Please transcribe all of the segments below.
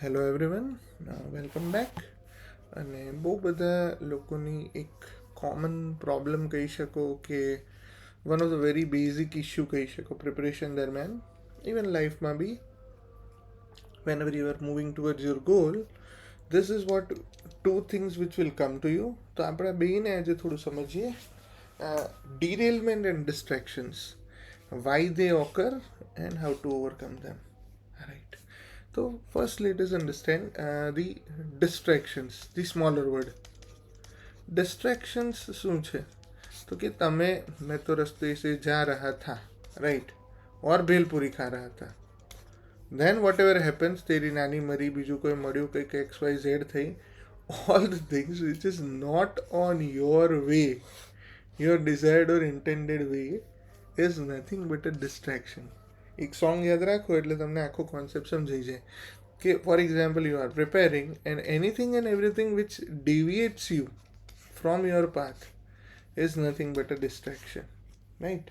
Hello everyone, welcome back. અને બહુ બધા લોકોની એક કોમન પ્રોબ્લેમ કહી શકો કે one of the very basic issue કહી શકો પ્રિપરેશન દરમિયાન, ઇવન લાઈફમાં બી, whenever you are moving towards your goal, this is what two things which will come to you. તો આપણે બેને આજે થોડું સમજીએ derailment and distractions, why they occur and how to overcome them. Right. So first let us understand the distractions, the smaller word. Distractions શું છે? तो कि तमे मैं तो रास्ते से जा रहा था, राइट, और भेलपुरी खा रहा था. Then whatever happens, तेरी नानी मरी, बीजू कोई मर्યું, કંઈક XYZ થઈ, all the things which is not on your way, your desired or intended way, is nothing but a distraction. એક સોંગ યાદ રાખો એટલે તમને આખો કોન્સેપ્ટ સમજાઈ જાય કે for example you are preparing and anything and everything which deviates you from your path is nothing but a distraction, right.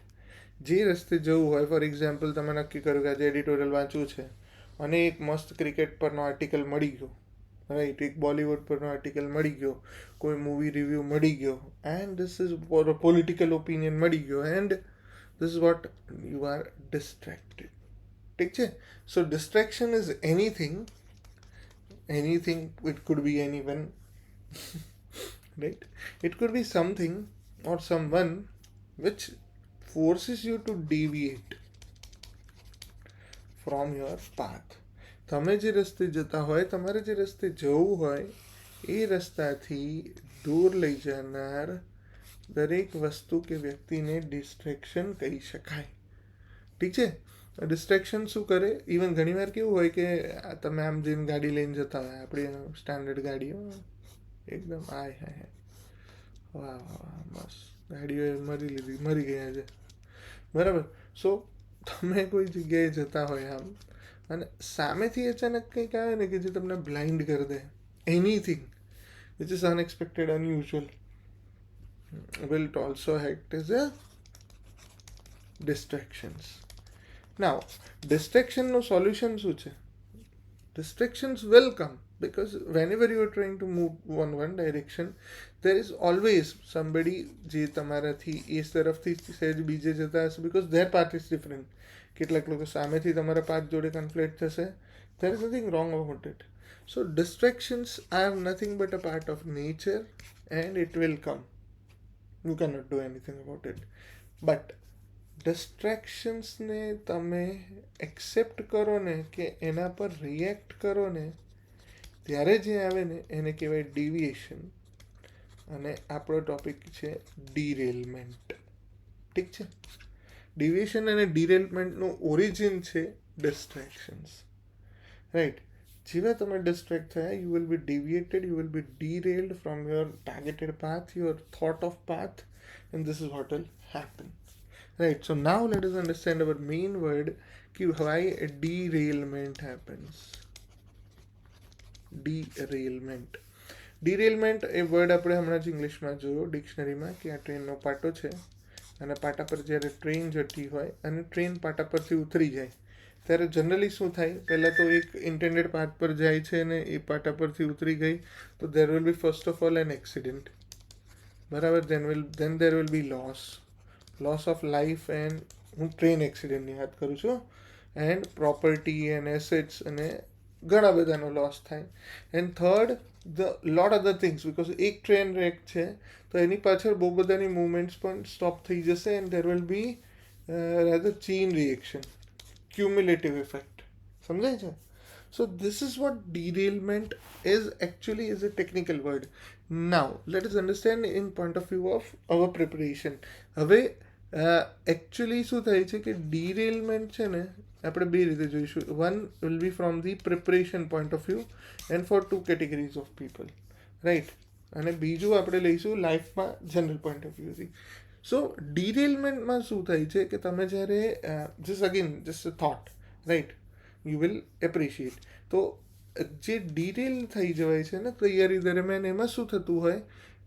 જે રસ્તે જવું હોય, ફોર એક્ઝામ્પલ તમે નક્કી કરો કે આજે એડિટોરિયલ વાંચવું છે અને એક મસ્ત ક્રિકેટ પરનો આર્ટિકલ મળી ગયો, રાઈટ, એક બોલિવૂડ પરનો આર્ટિકલ મળી ગયો, કોઈ મૂવી રિવ્યૂ મળી ગયો, and this is political opinion મળી ગયો, and this is what you are distracted. ठीक है? So distraction is anything, it could be anyone, right? It could be something or someone which forces you to deviate from your path. તમે જે રસ્તે જતા હોય, તમારે જે રસ્તે જવું હોય, એ રસ્તાથી દૂર લઈ જનાર દરેક વસ્તુ કે વ્યક્તિને ડિસ્ટ્રેક્શન કહી શકાય. ઠીક છે? ડિસ્ટ્રેક્શન શું કરે? ઇવન ઘણીવાર કેવું હોય કે તમે આમ જેમ ગાડી લઈને જતા હોય, આપણી સ્ટાન્ડર્ડ ગાડીઓ એકદમ આય હાય વાહ વાહ બસ ગાડીઓ મરી ગયા છે, બરાબર. સો તમે કોઈ જગ્યાએ જતા હોય આમ, અને સામેથી અચાનક કંઈક આવે ને કે જે તમને બ્લાઇન્ડ કરી દે, anything which is unexpected, unusual, will also act as a distractions. Now, distraction no solution શું છે? Distractions will come because whenever you are trying to move on one direction, there is always somebody જે તમારાથી એ તરફથી સહેજ બીજે જતા હશે, because their path is different. કેટલાક લોકો સામેથી તમારા પાથ જોડે કન્ફ્લિક્ટ થશે. There is nothing wrong about it. So distractions are nothing but a part of nature and it will come. You cannot do anything about it. But ડિસ્ટ્રેક્શન્સને તમે accept કરો ને, કે એના પર રિએક્ટ કરો ને, ત્યારે જે આવે ને એને કહેવાય ડિવિએશન. અને આપણો ટોપિક છે ડીરેલમેન્ટ. ઠીક છે? ડિવિએશન અને ડિરેલમેન્ટનું ઓરિજિન છે ડિસ્ટ્રેક્શન્સ, રાઈટ. જેવા તમે ડિસ્ટ્રેક્ટ થયા, you will be deviated, you will be derailed from your targeted path, your thought of path, and this is what will happen, right? So now let us understand our main word, why derailment happens. Derailment A word આપણે હમણાં જ ઇંગ્લિશમાં જોયો ડિક્શનરીમાં, કે આ ટ્રેનનો પાટો છે અને પાટા પર જ્યારે ટ્રેન જતી હોય અને ટ્રેન પાટા પરથી ઉતરી જાય, ત્યારે જનરલી શું થાય? પહેલાં તો એક ઇન્ટેન્ડેડ પાથ પર જાય છે ને એ પાટા પરથી ઉતરી ગઈ તો દેર will B first of all an accident, બરાબર. then there will be loss of life, and હું ટ્રેન એક્સિડન્ટની વાત કરું છું, એન્ડ પ્રોપર્ટી એન્ડ એસેટ્સ, અને ઘણા બધાનો લોસ થાય. And third, the lot other things, because એક ટ્રેન રેક છે તો એની પાછળ બહુ બધાની મૂવમેન્ટ્સ પણ સ્ટોપ થઈ જશે, and there will B rather chain reaction, cumulative effect. સમજાય છે? So this is what derailment is actually, is a technical word. Now let us understand in point of view of our preparation. હવે actually શું થાય છે કે derailment છે ને આપણે બે રીતે જોઈશું. One will be from the preparation point of view and for two categories of people, right? અને બીજું આપણે લઈશું લાઈફમાં જનરલ પોઈન્ટ ઓફ વ્યૂથી. સો ડિરેલમેન્ટમાં શું થાય છે કે તમે જ્યારે just thought, right, you will appreciate. તો જે ડિરેલ થઈ જવાય છે ને તૈયારી દરમિયાન, એમાં શું થતું હોય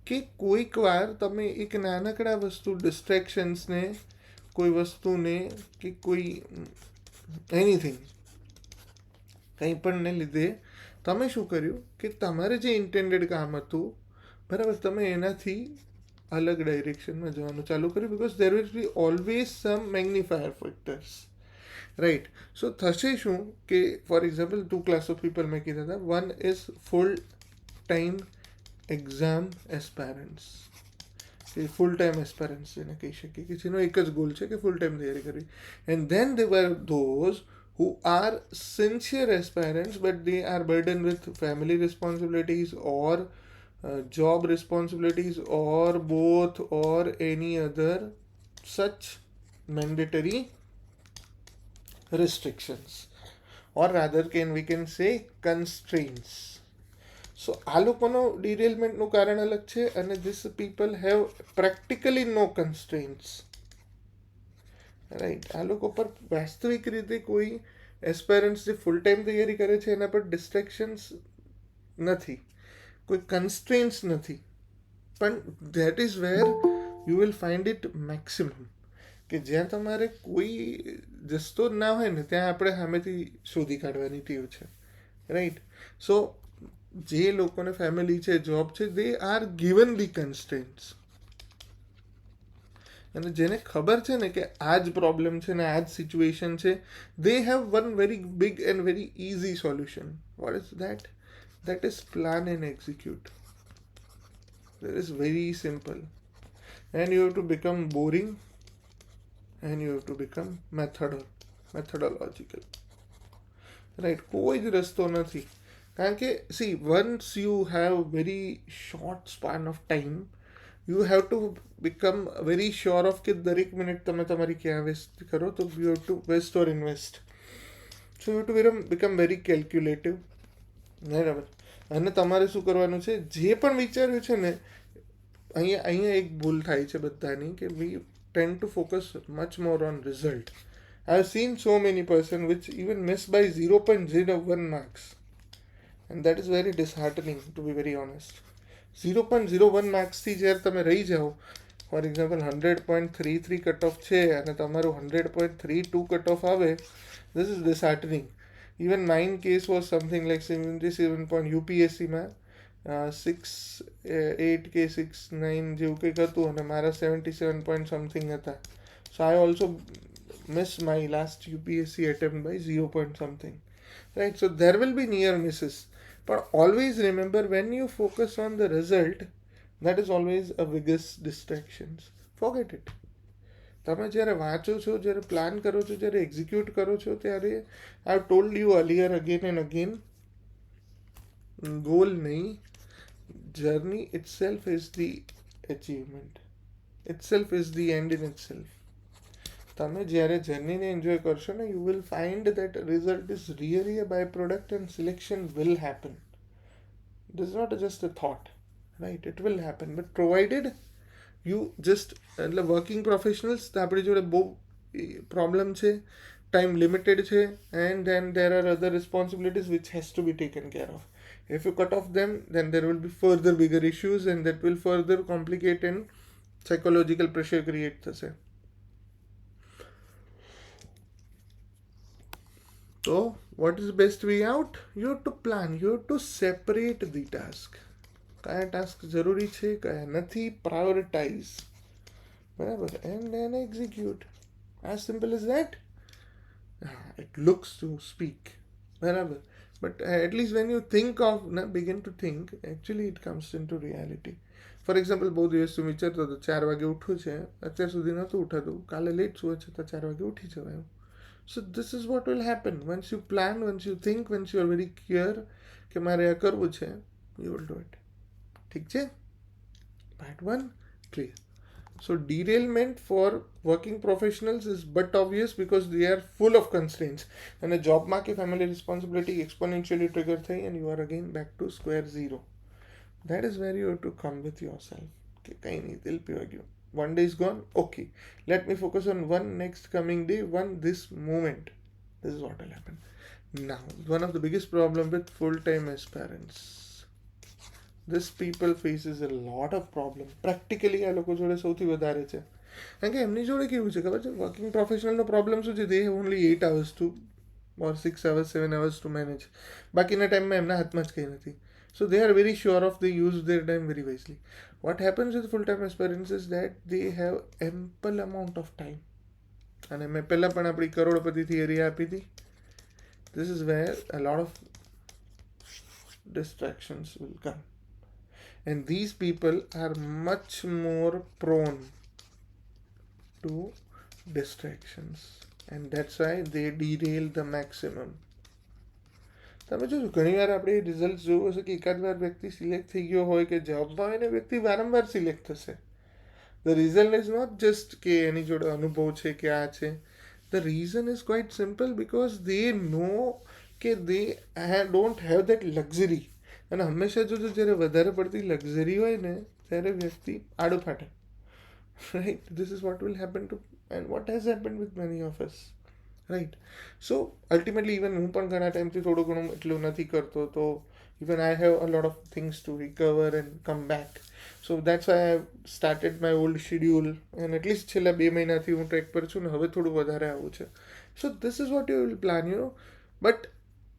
કે કોઈક વાર તમે એક નાનકડા વસ્તુ, ડિસ્ટ્રેક્શન્સને, કોઈ વસ્તુને કે કોઈ એનીથિંગ કંઈ પણને લીધે તમે શું કર્યું કે તમારે જે ઇન્ટેન્ડેડ કામ હતું બરાબર, તમે એનાથી અલગ ડાયરેક્શનમાં જવાનું ચાલુ કર્યું, because there will be always some magnifier factors, right. So થશે શું કે for example 2 class of people મેં કીધા હતા. One is full time exam aspirants, કે ફૂલ ટાઈમ એસ્પાયરન્ટ્સ જેને કહી શકીએ, કે જેનો એક જ ગોલ છે કે ફૂલ ટાઈમ તૈયારી કરવી. And then they were those who are sincere aspirants but they are burdened with family responsibilities or job responsibilities or both or any other such mandatory restrictions, or rather we can say constraints. So આ લોકોનો ડિરેલમેન્ટનું કારણ અલગ છે, અને these people have practically no constraints, right. આ લોકો પર વાસ્તવિક રીતે કોઈ એસ્પાયરન્ટ્સ જે ફૂલ ટાઈમ તૈયારી કરે છે એના પર ડિસ્ટ્રેક્શન્સ નથી, કોઈ કન્સ્ટ્રેન્ટ્સ નથી. પણ that is wear you will find it maximum, કે જ્યાં તમારે કોઈ જસ્તો જ ના હોય ને ત્યાં આપણે સામેથી શોધી કાઢવાની ટેવ છે, રાઈટ. સો જે લોકોને ફેમિલી છે, જોબ છે, they are given the constraints, અને જેને ખબર છે ને કે આ જ પ્રોબ્લેમ છે ને આ જ સિચ્યુએશન છે, they have one very big and very easy solution. What is that? That is plan and execute. That is very simple. And you have to become boring and you have to become methodological, right. કોઈ જ રસ્તો નથી, કારણ કે see once you have very short span of time, you have to become very sure of કે દરેક minute તમે તમારી ક્યાં વેસ્ટ કરો, તો you have to waste or invest. So you have to become very calculative, બરાબર. અને તમારે શું કરવાનું છે, જે પણ વિચાર્યું છે ને, અહીંયા એક ભૂલ થાય છે બધાની, કે we tend to focus much more on result. I have seen so many person which even miss by 0.01 marks, and that is very disheartening to be very honest. 0.01 માર્ક્સથી જ્યારે તમે રહી જાઓ, ફોર એક્ઝામ્પલ 100.33 કટ ઓફ છે અને તમારું 100.32 cut off આવે, this is disheartening. Even mine case was something like 77 point, યુપીએસસીમાં 6.8 કે 6.9 જેવું કંઈક હતું, અને મારા 77 પોઈન્ટ સમથિંગ હતા. So I also miss my last UPSC attempt by 0 point something, right. So there will be near misses, but always remember, when you focus on the result, that is always a biggest distractions. Forget it. તમે જ્યારે વાંચો છો, જ્યારે plan કરો છો, જ્યારે execute કરો છો, ત્યારે I have told you earlier again and again, goal નહીં, journey itself is the achievement, itself is the end in itself. તમે જ્યારે જર્નીને એન્જોય કરશો ને, you will find that result is really a by product, and selection will happen. It is not just a thought, right? It will happen, but provided you just એટલે working professionals આપણી જોડે બહુ problem છે, time limited છે, and then there are other responsibilities which has to be taken care of. If you cut off them, then there will be further bigger issues, and that will further complicate and psychological pressure create થશે. So what is the best way out? You have to plan, you have to separate the task. કયા task જરૂરી છે, કયા નથી, prioritize, બરાબર, and then execute. As simple as that. It looks to speak, બરાબર, but at least when you think of, begin to think, actually it comes into reality. For example, બહુ દિવસથી વિચારતો હતો 4 વાગે ઉઠવું છે, અત્યાર સુધી નહોતું ઉઠાતું, કાલે લેટ સુવા છતાં 4 વાગે ઉઠી જવાયું. So this is what will happen. Once you plan, once you think, once you are very clear કે મારે આ કરવું છે, you will do it. ઠીક છે? Part 1 clear. So derailment for working professionals is but obvious because they are full of constraints. અને જોબમાં કે family responsibility exponentially trigger થઈ, and you are again back to square zero. That is where you have to come with yourself. કે કંઈ નહીં, દિલ પીવા ગયું. One day is gone, okay, let me focus on one next coming day, one this moment. This is what will happen. Now, one of the biggest problem with full-time aspirants, this people faces a lot of problem. Practically આ લોકો જોડે સૌથી વધારે છે, કારણ કે એમની જોડે કેવું છે ખબર છે, વર્કિંગ પ્રોફેશનલનો પ્રોબ્લેમ શું છે, they have only 8 hours to or 6 hours 7 hours to manage. બાકીના ટાઈમમાં એમના હાથમાં જ કંઈ નથી. So they are very sure of they use their time very wisely. What happens with full-time aspirants is that they have ample amount of time. અને મેં પહેલાં પણ આપણી કરોડપતિ થિયરી આપી હતી. This is where a lot of distractions will come. And these people are much more prone to distractions. And that's why they derail the maximum. તમે જોજો ઘણી વાર આપણે રિઝલ્ટ જોયું હશે કે એકાદ વાર વ્યક્તિ સિલેક્ટ થઈ ગયો હોય કે જોબમાં હોય ને વ્યક્તિ વારંવાર સિલેક્ટ થશે. The result is not just કે એની જોડે અનુભવ છે કે આ છે. The reason is quite simple because they know કે they don't have that luxury. અને હંમેશા જોજો જ્યારે વધારે પડતી લક્ઝરી હોય ને ત્યારે વ્યક્તિ આડું ફાટે. Right, this is what will happen to and what has happen with many of us. Right, so ultimately even હું પણ ઘણા ટાઈમથી થોડું ઘણું એટલું નથી કરતો, તો even I have a lot of things to recover and come back. So that's why I started my old schedule and at least છેલ્લા 2 મહિનાથી હું ટ્રેક પર છું ને હવે થોડું વધારે આવું છે. So this is what you will plan, you know. But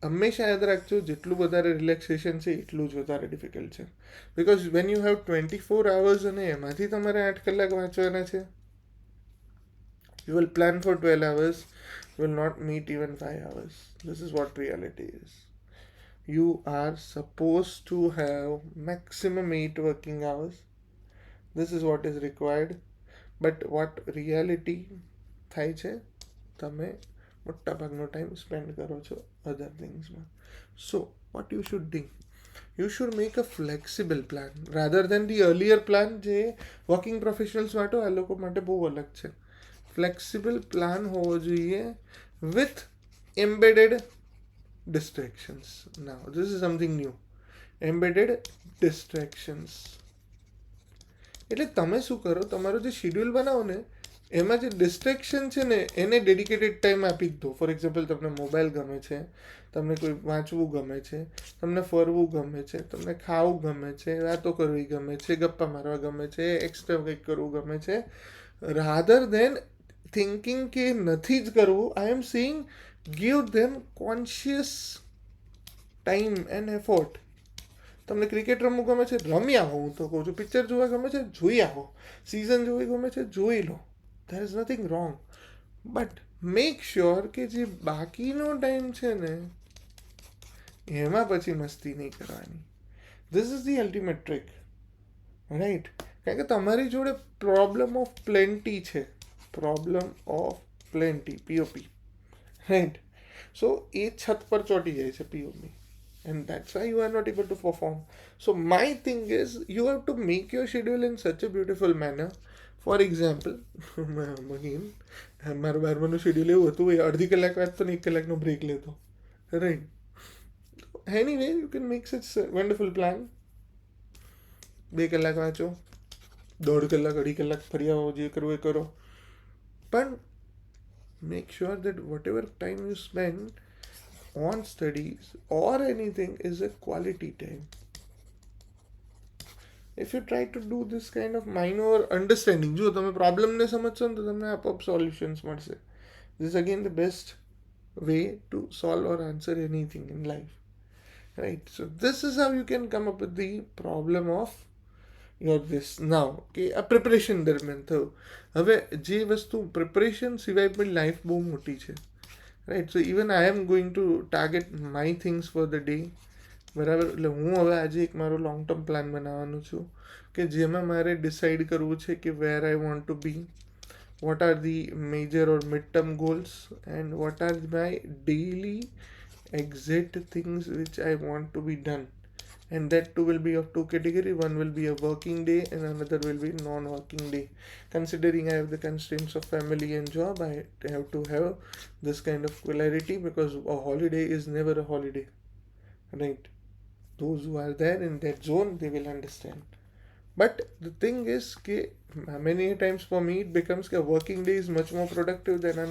હંમેશા યાદ રાખજો, જેટલું વધારે રિલેક્સેશન છે એટલું જ વધારે ડિફિકલ્ટ છે. Because when you have 24 hours અને એમાંથી તમારે 8 કલાક વાંચવાના છે, you will plan for 12 hours, you will not meet even 5 hours. This is what reality is. You are supposed to have maximum 8 working hours. This is what is required. But what reality થાય છે, તમે મોટા ભાગનો time spend કરો છો other થિંગ્સમાં. So what you should do, you should make a flexible plan rather than the earlier plan જે working professionals માટે આ લોકો માટે બહુ અલગ છે. ફ્લેક્સિબલ પ્લાન હોવો જોઈએ with embedded distractions. Now this is something new. Embedded distractions એટલે તમે શું કરો, તમારો જે શેડ્યુલ બનાવો ને એમાં જે ડિસ્ટ્રેક્શન છે ને એને ડેડિકેટેડ ટાઈમ આપી જ દો. ફોર એક્ઝામ્પલ, તમને મોબાઈલ ગમે છે, તમને કોઈ વાંચવું ગમે છે, તમને ફરવું ગમે છે, તમને ખાવું ગમે છે, વાતો કરવી ગમે છે, ગપ્પા મારવા ગમે છે, એક્સ્ટ્રા કંઈક કરવું ગમે છે, રાધર દેન થિંકિંગ કે નથી જ કરવું, I am saying give them conscious time and effort. તમને ક્રિકેટ રમવું ગમે છે, રમી આવો. હું તો કહું છું, પિક્ચર જોવા ગમે છે, જોઈ આવો. સિઝન જોવી ગમે છે, જોઈ લો. there is nothing wrong, but make sure કે જે બાકીનો ટાઈમ છે ને એમાં પછી મસ્તી નહીં કરવાની. this is the ultimate trick, right? કારણ કે તમારી જોડે પ્રોબ્લેમ ઓફ પ્લેન્ટી છે, problem of plenty, POP, right? so એ છત પર ચોટી જાય છે, POP, and that's why you are not able to perform. So my thing is, you have to make your schedule in such a beautiful manner. For example, મારું 12માનું schedule એવું હતું, એ અડધી કલાક વાંચતો ને 1 કલાકનો બ્રેક લેતો, right? Anyway you can make such wonderful plan. 2 કલાક વાંચો, 1.5 કલાક 2.5 કલાક ફરી આવો, જે કરવું એ કરો. પણ make sure that vote ever time you spend on studies or anything is a quality time. If you try to do this kind of minor understanding, જો તમે પ્રોબ્લેમને સમજશો ને તો તમને આપોઆપ સોલ્યુશન્સ મળશે. This is again the best way to solve or answer anything in life, right? So this is how you can come up with the problem of your this. Now કે આ પ્રિપરેશન દરમિયાન થયું. હવે જે વસ્તુ preparation સિવાય પણ life બહુ મોટી છે, right? So even I am going to target my things for the day, બરાબર? એટલે હું હવે આજે એક મારો લોંગ ટર્મ પ્લાન બનાવવાનું છું કે જેમાં મારે ડિસાઇડ કરવું છે કે where I want to be, what are the major or mid term goals, and what are my daily exact things which I want to be done. And that too will be of 2 categories. One will be a working day and another will be non-working day. Considering I have the constraints of family and job, I have to have this kind of clarity, because a holiday is never a holiday, right? Those who are there in that zone, they will understand. But the thing is many times for me it becomes a working day is much more productive than a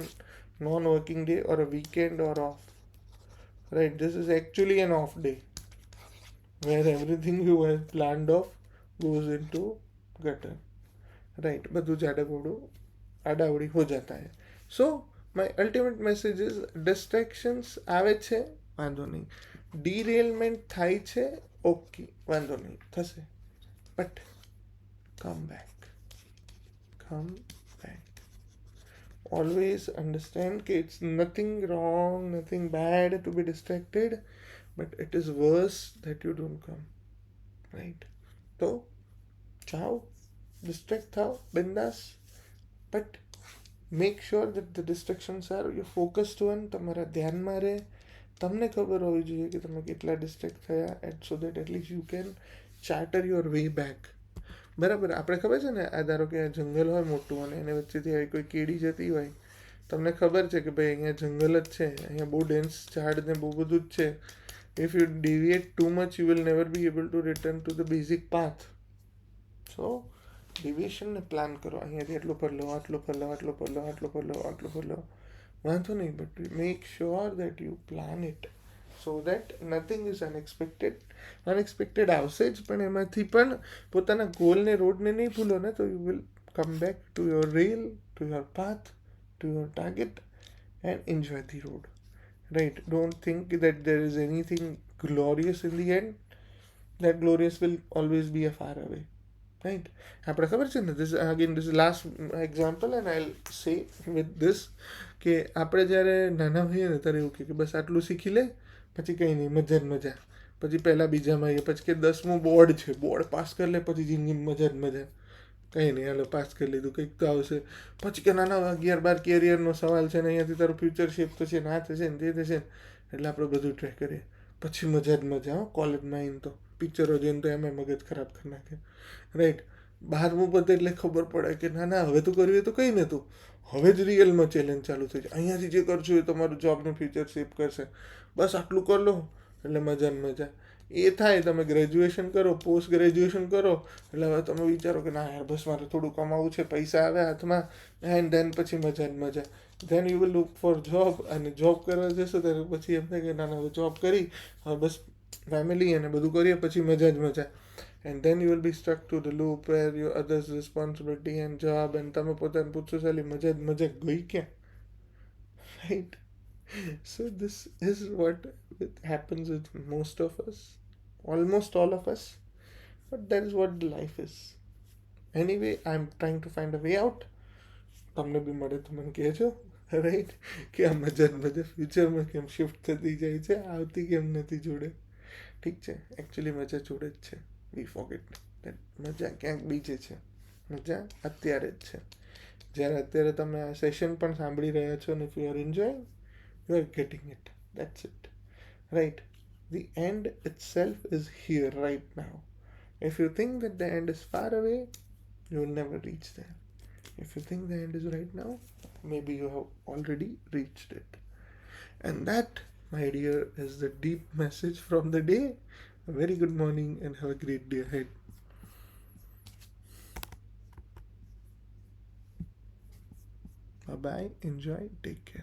non-working day or a weekend or off, right? This is actually an off day where everything you have planned off goes into gutter, right? બધું જાડાગોડું આડાવડી હો જાતા હૈ. So my ultimate message is distractions આવે છે, વાંધો નહીં. ડીરેલમેન્ટ થાય છે, ઓકે, વાંધો નહીં, થશે. But come back. Always understand that it's nothing wrong, nothing bad to be distracted, but it is worse that you don't come. Right? So, ciao, distract thao, bindas, but make sure that the distractions are your focused one, તમારા ધ્યાનમાં રહે. તમને ખબર હોવી જોઈએ કે તમે કેટલા ડિસ્ટ્રેક્ટ થયા, at so that at least you can charter your way back. બરાબર, આપણે ખબર છે ને, આ ધારો કે આ જંગલ હોય મોટું અને એને વચ્ચેથી આવી કોઈ કેડી જતી હોય, તમને ખબર છે કે ભાઈ અહીંયા જંગલ જ છે, અહીંયા બહુ ડેન્સ ઝાડ ને બહુ બધું જ છે. If you deviate too much, you will never be able to return to the basic path. So ડેવિએશનને પ્લાન કરો, અહીંયાથી આટલો પર લો, આટલો પર લો, આટલો પર લો, આટલો પર લો, આટલો પર લો, વાંધો નહીં, but make sure that you plan it so that nothing is unexpected આવશે જ, પણ એમાંથી પણ પોતાના ગોલને, રોડને નહીં ભૂલો ને, તો you will come back to your rail, to your path, to your target and enjoy the road. Right? Don't think that there is anything glorious in the end. That glorious will always be a far away. Right? આપણે ખબર છે ને, this last example and I સે with this, કે આપણે જ્યારે નાના હોઈએ ને ત્યારે એવું કે બસ આટલું શીખી લે, પછી કંઈ નહીં, મજા જ મજા. પછી પહેલાં બીજામાં આવીએ, પછી કે 10મું બોર્ડ છે, બોર્ડ પાસ કરી લે, પછી જિંદગીમાં મજા જ મજા. કંઈ નહીં, હાલો પાસ કરી લીધું, કંઈક તો આવશે. પછી કે નાના 11-12 કેરિયરનો સવાલ છે ને, અહીંયાથી તારું ફ્યુચર શેપ તો છે ને, આ થશે ને તે થશે ને, એટલે આપણે બધું ટ્રાય કરીએ. પછી મજા જ મજા. કોલેજમાં આવીને તો પિક્ચરો જોઈને તો એમાં મગજ ખરાબ કરી નાખે. રાઈટ? 12મું પતે એટલે ખબર પડે કે ના ના, હવે તો કરવી તો કંઈ નહોતું, હવે જ રિયલમાં ચેલેન્જ ચાલુ થઈ જાય. અહીંયાથી જે કરશું એ તમારું જોબનું ફ્યુચર શેપ કરશે. બસ આટલું કરી લો એટલે મજા ને મજા. એ થાય, તમે ગ્રેજ્યુએશન કરો, પોસ્ટ ગ્રેજ્યુએશન કરો, એટલે હવે તમે વિચારો કે ના યાર, બસ મારે થોડું કમાવું છે, પૈસા આવે હાથમાં, એન્ડ ધેન પછી મજા જ મજા. Then you will look four job, અને જોબ કરવા જશો ત્યારે પછી એમ થાય કે ના ના, હવે જોબ કરી, હવે બસ ફેમિલી અને બધું કરીએ, પછી મજા જ મજા. And then you will be stuck to the loop where your others' responsibility and job, and તમે પોતાને પૂછો ચાલી મજા જ મજા ગઈ ક્યાં? Right? So this is what happens with most of us, almost all of us, but that is what life is. Anyway, I'm trying to find a way out. તમને બી મળે તો મને કહેજો, રાઈટ? કે આ મજા જ મજા ફ્યુચરમાં કેમ શિફ્ટ થતી જાય છે, આવતી કેમ નથી જોડે. ઠીક છે, એકચ્યુઅલી મજા જોડે જ છે. વી ફોરગેટ દેટ મજા ક્યાંક બીજે છે, મજા અત્યારે જ છે. જ્યારે અત્યારે તમે આ સેશન પણ સાંભળી રહ્યા છો, અને if you are enjoying, you are getting it, that's it. Right? The end itself is here right now. If you think that the end is far away, you will never reach there. If you think the end is right now, maybe you have already reached it. And that, my dear, is the deep message from the day. A very good morning and have a great day ahead. Bye bye. Enjoy. Take care.